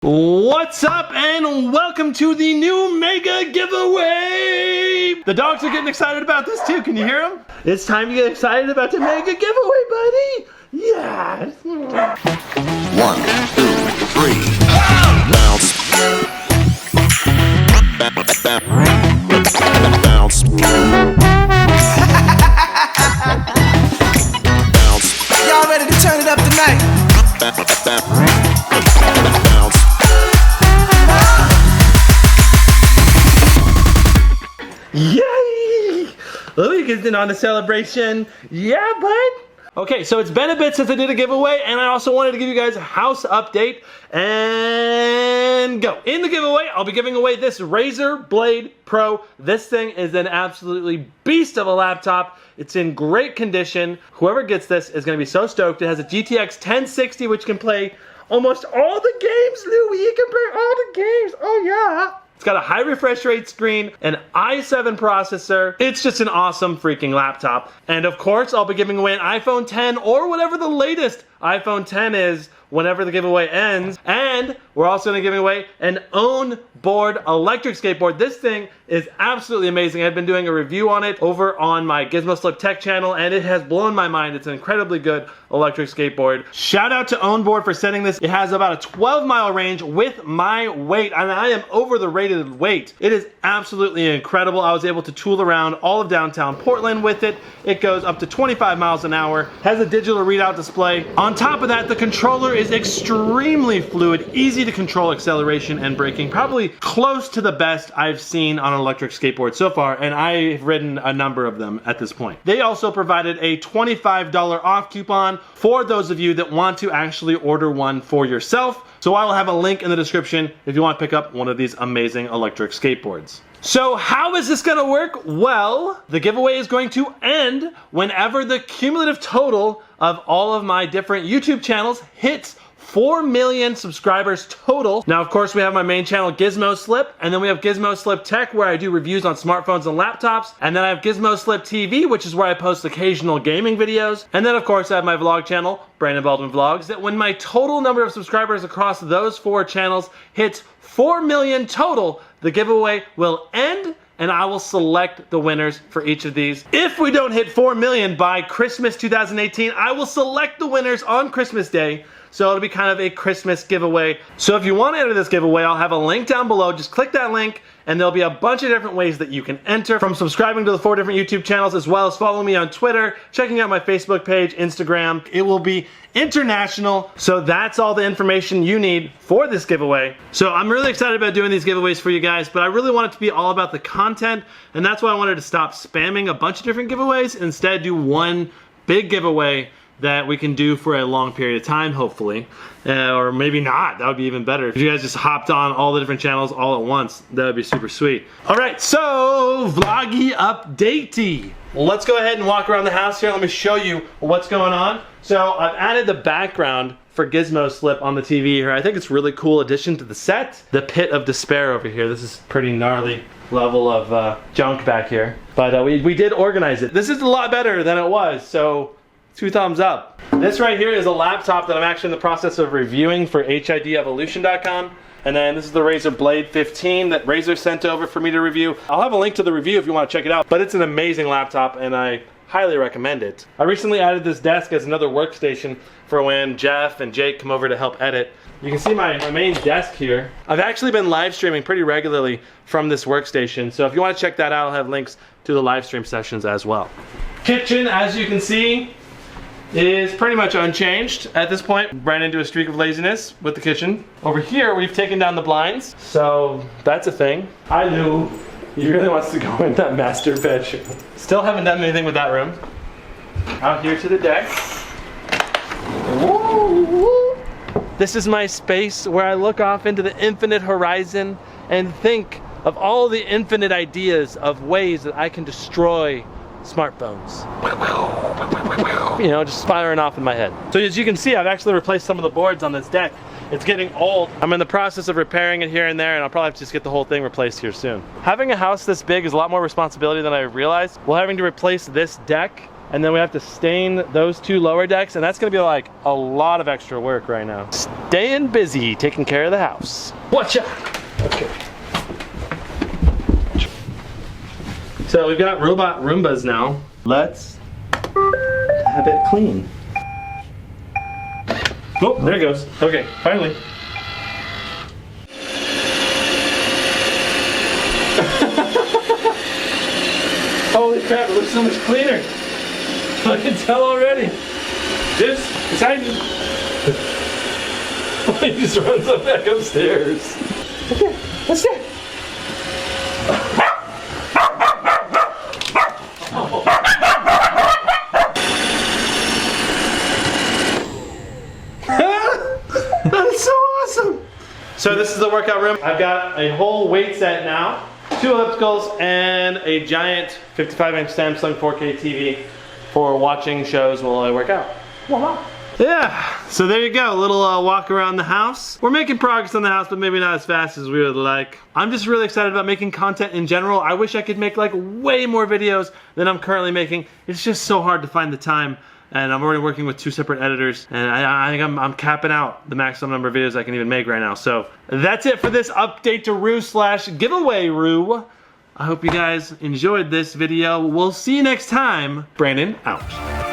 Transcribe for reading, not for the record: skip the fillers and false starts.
What's up and welcome to the new mega giveaway! The dogs are getting excited about this too, can you hear them? It's time to get excited about the mega giveaway, buddy! Yes! 1, 2, 3. Bounce. Bounce. Bounce. Y'all ready to turn it up tonight? Bounce. Yay! Let me get in on the celebration. Yeah, bud! Okay, so it's been a bit since I did a giveaway, and I also wanted to give you guys a house update. And go. In the giveaway, I'll be giving away this Razer Blade Pro. This thing is an absolutely beast of a laptop. It's in great condition. Whoever gets this is going to be so stoked. It has a GTX 1060, which can play almost all the games, Louie. You can play all the games. Oh, yeah. It's got a high refresh rate screen, an i7 processor. It's just an awesome freaking laptop. And of course, I'll be giving away an iPhone 10 or whatever the latest iPhone 10 is whenever the giveaway ends. And we're also gonna give away an Ownboard electric skateboard. This thing is absolutely amazing. I've been doing a review on it over on my GizmoSlip tech channel, and it has blown my mind. It's an incredibly good electric skateboard. Shout out to Ownboard for sending this. It has about a 12-mile range with my weight, and I am over the rated weight. It is absolutely incredible. I was able to tool around all of downtown Portland with it. It goes up to 25 miles an hour, has a digital readout display. On top of that, the controller is extremely fluid, easy to control acceleration and braking, probably close to the best I've seen on an electric skateboard so far, and I've ridden a number of them at this point. They also provided a $25 off coupon for those of you that want to actually order one for yourself. So I will have a link in the description if you want to pick up one of these amazing electric skateboards. So how is this gonna work? Well, the giveaway is going to end whenever the cumulative total of all of my different YouTube channels hits 4 million subscribers total. Now, of course, we have my main channel, GizmoSlip, and then we have GizmoSlip Tech, where I do reviews on smartphones and laptops, and then I have GizmoSlip TV, which is where I post occasional gaming videos, and then, of course, I have my vlog channel, Brandon Baldwin Vlogs, that when my total number of subscribers across those 4 channels hits 4 million total, the giveaway will end, and I will select the winners for each of these. If we don't hit 4 million by Christmas 2018, I will select the winners on Christmas Day. So it'll be kind of a Christmas giveaway. So if you want to enter this giveaway, I'll have a link down below. Just click that link and there'll be a bunch of different ways that you can enter, from subscribing to the 4 different YouTube channels, as well as following me on Twitter, checking out my Facebook page, Instagram. It will be international. So that's all the information you need for this giveaway. So I'm really excited about doing these giveaways for you guys, but I really want it to be all about the content, and that's why I wanted to stop spamming a bunch of different giveaways, and instead do one big giveaway that we can do for a long period of time, hopefully. Or maybe not, that would be even better. If you guys just hopped on all the different channels all at once, that would be super sweet. All right, so vloggy updatey. Let's go ahead and walk around the house here. Let me show you what's going on. So I've added the background for GizmoSlip on the TV here. I think it's a really cool addition to the set. The Pit of Despair over here. This is pretty gnarly level of junk back here. But we did organize it. This is a lot better than it was, so 2 thumbs up. This right here is a laptop that I'm actually in the process of reviewing for HIDevolution.com. And then this is the Razer Blade 15 that Razer sent over for me to review. I'll have a link to the review if you want to check it out. But it's an amazing laptop and I highly recommend it. I recently added this desk as another workstation for when Jeff and Jake come over to help edit. You can see my main desk here. I've actually been live streaming pretty regularly from this workstation. So if you want to check that out, I'll have links to the live stream sessions as well. Kitchen, as you can see, is pretty much unchanged at this point. Ran into a streak of laziness with the kitchen. Over here, we've taken down the blinds, so that's a thing. Hi, Lou. He really wants to go in that master bedroom. Still haven't done anything with that room. Out here to the deck. Woo! This is my space where I look off into the infinite horizon and think of all the infinite ideas of ways that I can destroy smartphones. You know, just firing off in my head. So as you can see, I've actually replaced some of the boards on this deck. It's getting old. I'm in the process of repairing it here and there, and I'll probably have to just get the whole thing replaced here soon. Having a house this big is a lot more responsibility than I realized. Well, having to replace this deck and then we have to stain those 2 lower decks, and that's gonna be like a lot of extra work right now. Staying busy, taking care of the house. Watch out. Okay. So we've got robot Roombas now. Let's have it clean. Oh, there it goes. Okay, finally. Holy crap, it looks so much cleaner. I can tell already. This is how you... He just runs up back upstairs. Okay, let's do it. That is so awesome. So this is the workout room. I've got a whole weight set now, 2 ellipticals, and a giant 55-inch Samsung 4K TV for watching shows while I work out. Voila. Yeah, so there you go, a little walk around the house. We're making progress on the house, but maybe not as fast as we would like. I'm just really excited about making content in general. I wish I could make like way more videos than I'm currently making. It's just so hard to find the time. And I'm already working with 2 separate editors, and I think I'm capping out the maximum number of videos I can even make right now. So that's it for this update to Roo/giveaway Roo. I hope you guys enjoyed this video. We'll see you next time. Brandon out.